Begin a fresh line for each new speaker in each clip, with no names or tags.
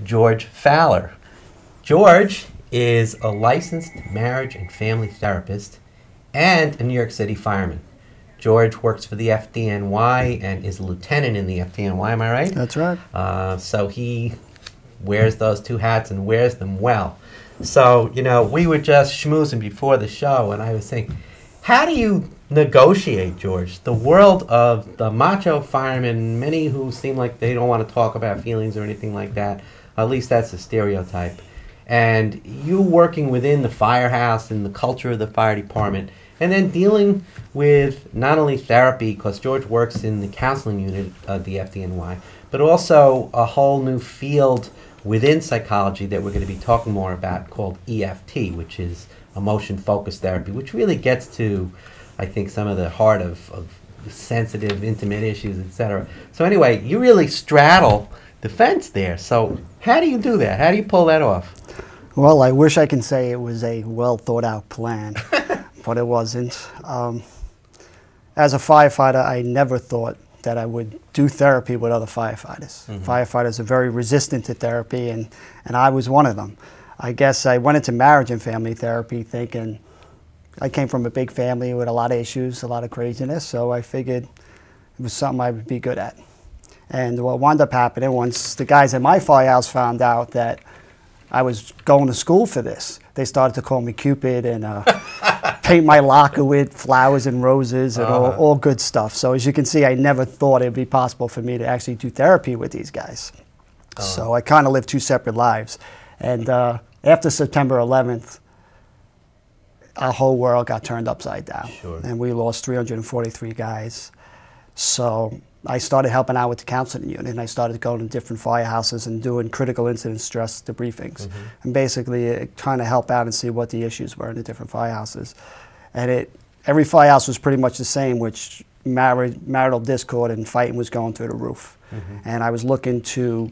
George Fowler. George is a licensed marriage and family therapist and a New York City fireman. George works for the FDNY and is a lieutenant in the FDNY, am I right?
That's right.
So he wears those two hats and wears them well. So, you know, we were just schmoozing before the show, and I was thinking, how do you negotiate, George? The world of the macho fireman, many who seem like they don't want to talk about feelings or anything like that, at least that's a stereotype. And you working within the firehouse and the culture of the fire department, and then dealing with not only therapy, because George works in the counseling unit of the FDNY, but also a whole new field within psychology that we're going to be talking more about called EFT, which is emotion-focused therapy, which really gets to, I think, some of the heart of sensitive, intimate issues, etc. So anyway, you really straddle the fence there. So how do you do that? How do you pull that off?
Well, I wish I can say it was a well-thought-out plan, but it wasn't. As a firefighter, I never thought that I would do therapy with other firefighters. Mm-hmm. Firefighters are very resistant to therapy, and I was one of them. I guess I went into marriage and family therapy thinking I came from a big family with a lot of issues, a lot of craziness, so I figured it was something I would be good at. And what wound up happening, once the guys at my firehouse found out that I was going to school for this, they started to call me Cupid and paint my locker with flowers and roses and all good stuff. So as you can see, I never thought it would be possible for me to actually do therapy with these guys. So I kind of lived two separate lives. And after September 11th, our whole world got turned upside down. Sure. And we lost 343 guys. So I started helping out with the counseling unit, and I started going to different firehouses and doing critical incident stress debriefings, and basically trying to help out and see what the issues were in the different firehouses. And every firehouse was pretty much the same, which marital discord and fighting was going through the roof. And I was looking to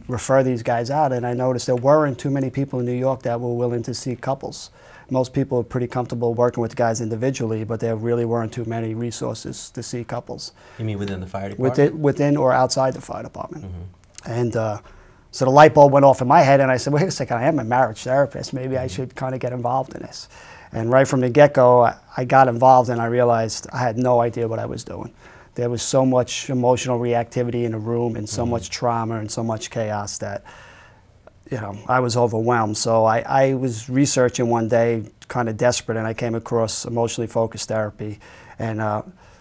refer these guys out, and I noticed there weren't too many people in New York that were willing to see couples. Most people are pretty comfortable working with guys individually, but there really weren't too many resources to see couples.
You mean within the fire department?
Within or outside the fire department. And so the light bulb went off in my head, and I said, wait a second, I am a marriage therapist. Maybe I should kind of get involved in this. And right from the get-go, I got involved, and I realized I had no idea what I was doing. There was so much emotional reactivity in the room, and so much trauma and so much chaos that, you know, I was overwhelmed. So I was researching one day, kind of desperate, and I came across emotionally focused therapy, and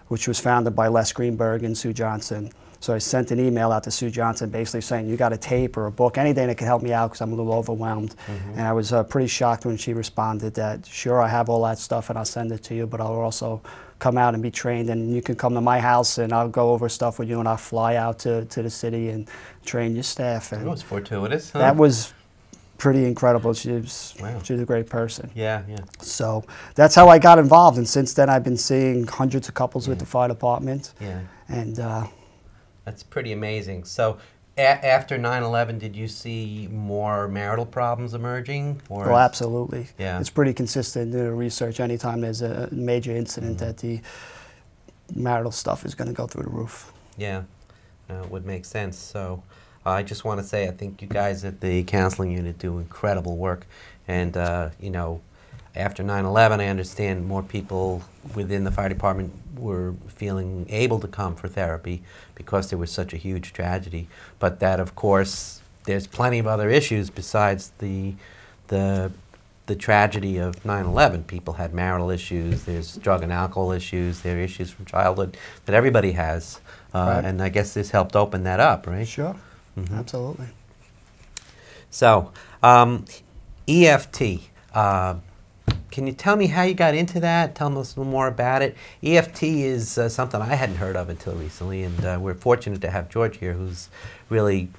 which was founded by Les Greenberg and Sue Johnson. So I sent an email out to Sue Johnson basically saying, you got a tape or a book, anything that can help me out because I'm a little overwhelmed. And I was pretty shocked when she responded that, sure, I have all that stuff and I'll send it to you, but I'll also come out and be trained, and you can come to my house and I'll go over stuff with you, and I'll fly out to the city and train your staff. And
that was fortuitous, huh?
That was pretty incredible. She was a great person.
Yeah, yeah.
So that's how I got involved, and since then I've been seeing hundreds of couples with the fire department. Yeah. And
that's pretty amazing. So after 9/11, did you see more marital problems emerging? Or
oh, absolutely.
Yeah.
It's pretty consistent in the research. Anytime there's a major incident, that the marital stuff is going to go through the roof.
Yeah, it would make sense. So I just want to say I think you guys at the counseling unit do incredible work. And, you know, after 9/11, I understand more people within the fire department were feeling able to come for therapy because there was such a huge tragedy. But that, of course, there's plenty of other issues besides the tragedy of 9/11. People had marital issues, there's drug and alcohol issues, there are issues from childhood that everybody has. And I guess this helped open that up, right?
Sure, absolutely.
So, EFT. Can you tell me how you got into that? Tell us a little more about it. EFT is something I hadn't heard of until recently, and we're fortunate to have George here, who's really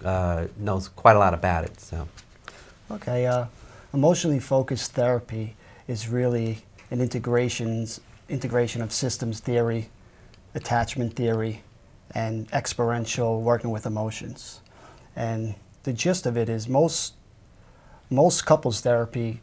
knows quite a lot about it. So,
okay, emotionally focused therapy is really an integration of systems theory, attachment theory, and experiential working with emotions. And the gist of it is most couples therapy,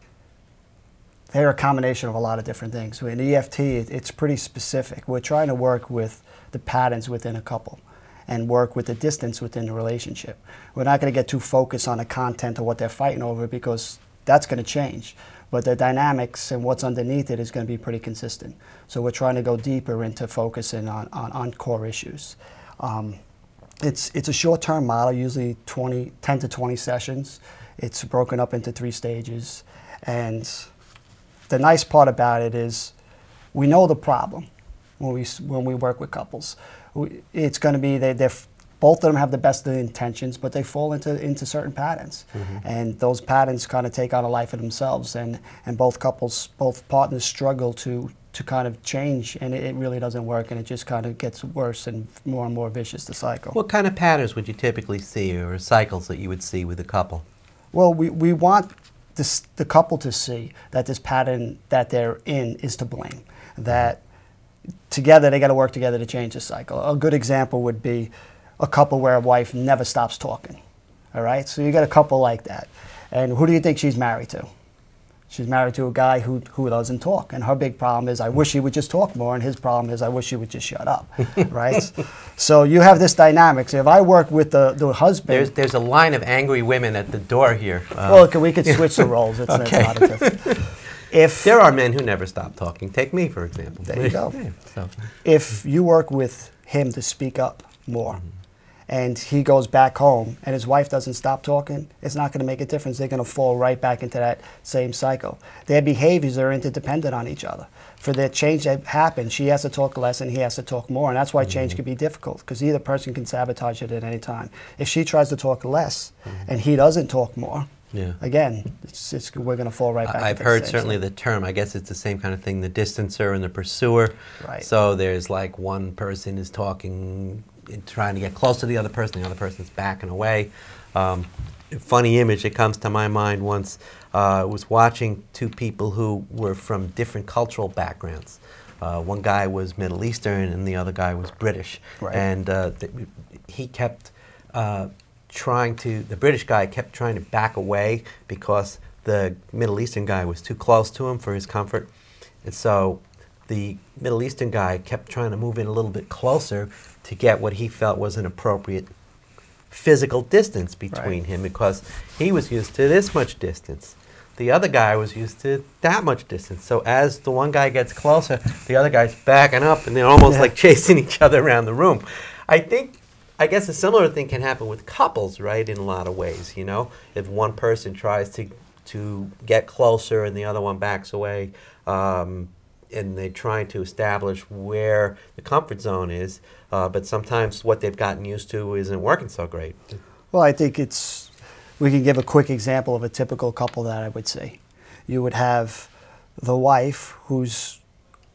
they're a combination of a lot of different things. In EFT, it's pretty specific. We're trying to work with the patterns within a couple. and work with the distance within the relationship. We're not going to get too focused on the content of what they're fighting over, because that's going to change. But the dynamics and what's underneath it is going to be pretty consistent. So we're trying to go deeper into focusing on core issues. It's a short-term model, usually 10 to 20 sessions. It's broken up into 3 stages. And the nice part about it is we know the problem when we work with couples. It's going to be both of them have the best of intentions, but they fall into certain patterns. And those patterns kind of take on a life of themselves. And both partners struggle to kind of change, and it really doesn't work, and it just kind of gets worse and more vicious, the cycle.
What kind of patterns would you typically see, or cycles that you would see with a couple?
Well, we want the couple to see that this pattern that they're in is to blame, that together they got to work together to change the cycle. A good example would be a couple where a wife never stops talking. All right, so you got a couple like that, and who do you think she's married to? She's married to a guy who doesn't talk, and her big problem is, I wish he would just talk more, and his problem is, I wish he would just shut up, right? So you have this dynamic. So if I work with the husband...
There's a line of angry women at the door here.
Well, we could switch the roles. It's not a difference. If
there are men who never stop talking. Take me, for example.
There you go.
Yeah, so.
If you work with him to speak up more, and he goes back home and his wife doesn't stop talking, it's not going to make a difference. They're going to fall right back into that same cycle. Their behaviors are interdependent on each other. For the change to happen, she has to talk less and he has to talk more, and that's why change can be difficult, because either person can sabotage it at any time. If she tries to talk less and he doesn't talk more, again, we're going to fall right back.
I've heard certainly the term, I guess it's the same kind of thing, the distancer and the pursuer.
Right.
So there's like one person is talking, trying to get close to the other person's backing away. A funny image that comes to my mind once, was watching 2 people who were from different cultural backgrounds. One guy was Middle Eastern and the other guy was British.
Right.
And he kept the British guy kept trying to back away because the Middle Eastern guy was too close to him for his comfort. And so the Middle Eastern guy kept trying to move in a little bit closer to get what he felt was an appropriate physical distance between him, because he was used to this much distance. The other guy was used to that much distance. So as the one guy gets closer, the other guy's backing up and they're almost like chasing each other around the room. I guess a similar thing can happen with couples, right, in a lot of ways, you know? If one person tries to get closer and the other one backs away, and they're trying to establish where the comfort zone is, but sometimes what they've gotten used to isn't working so great.
Well, I think we can give a quick example of a typical couple that I would say. You would have the wife who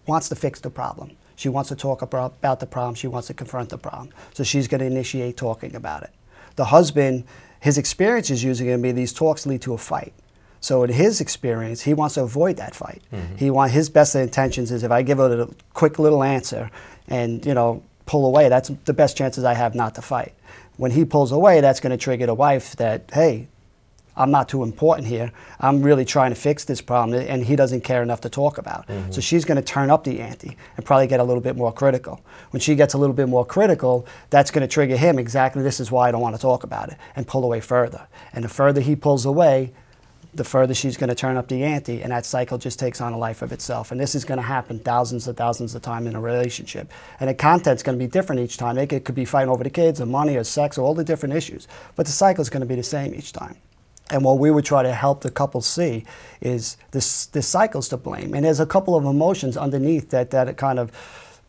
wants to fix the problem. She wants to talk about the problem. She wants to confront the problem. So she's going to initiate talking about it. The husband, his experience is usually going to be these talks lead to a fight. So in his experience, he wants to avoid that fight. His best intentions is, if I give it a quick little answer and, pull away, that's the best chances I have not to fight. When he pulls away, that's going to trigger the wife that, hey, I'm not too important here. I'm really trying to fix this problem, and he doesn't care enough to talk about. So she's going to turn up the ante and probably get a little bit more critical. When she gets a little bit more critical, that's going to trigger him, exactly, this is why I don't want to talk about it, and pull away further. And the further he pulls away, the further she's going to turn up the ante, and that cycle just takes on a life of itself. And this is going to happen thousands of times in a relationship. And the content's going to be different each time. It could be fighting over the kids or money or sex or all the different issues. But the cycle's going to be the same each time. And what we would try to help the couple see is this cycle's to blame. And there's a couple of emotions underneath that kind of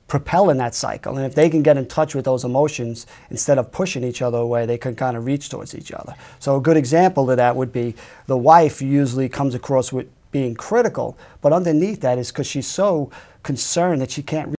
propel in that cycle. And if they can get in touch with those emotions, instead of pushing each other away, they can kind of reach towards each other. So a good example of that would be the wife usually comes across with being critical, but underneath that is because she's so concerned that she can't